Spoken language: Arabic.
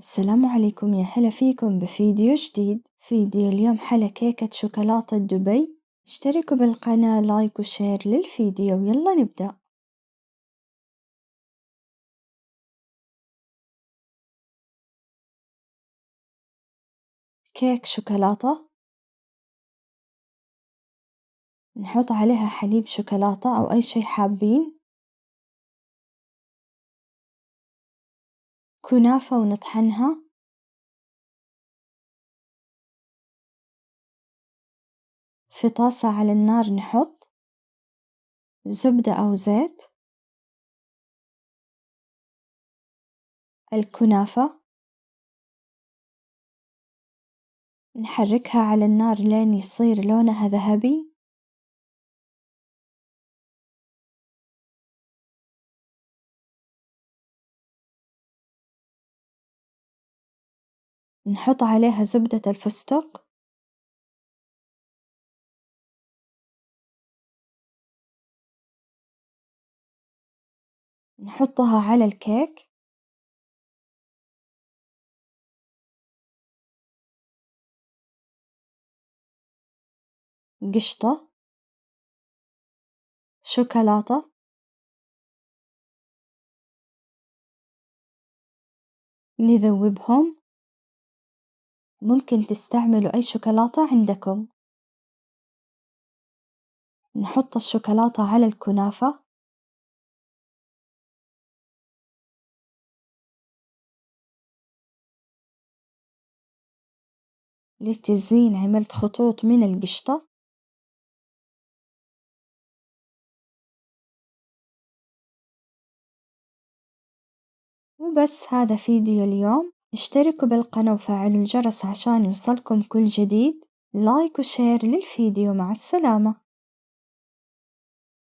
السلام عليكم، يا هلا فيكم بفيديو جديد. فيديو اليوم حلا كيكة شوكولاتة دبي. اشتركوا بالقناة، لايك وشير للفيديو، يلا نبدأ. كيك شوكولاتة، نحط عليها حليب شوكولاتة أو أي شي حابين، كنافة ونطحنها، في طاسة على النار نحط زبدة أو زيت، الكنافة نحركها على النار لين يصير لونها ذهبي، نحط عليها زبدة الفستق، نحطها على الكيك، قشطة، شوكولاتة، نذوبهم، ممكن تستعملوا أي شوكولاتة عندكم، نحط الشوكولاتة على الكنافة، للتزيين عملت خطوط من القشطة، وبس. هذا فيديو اليوم، اشتركوا بالقناة وفعلوا الجرس عشان يوصلكم كل جديد، لايك وشير للفيديو، مع السلامة.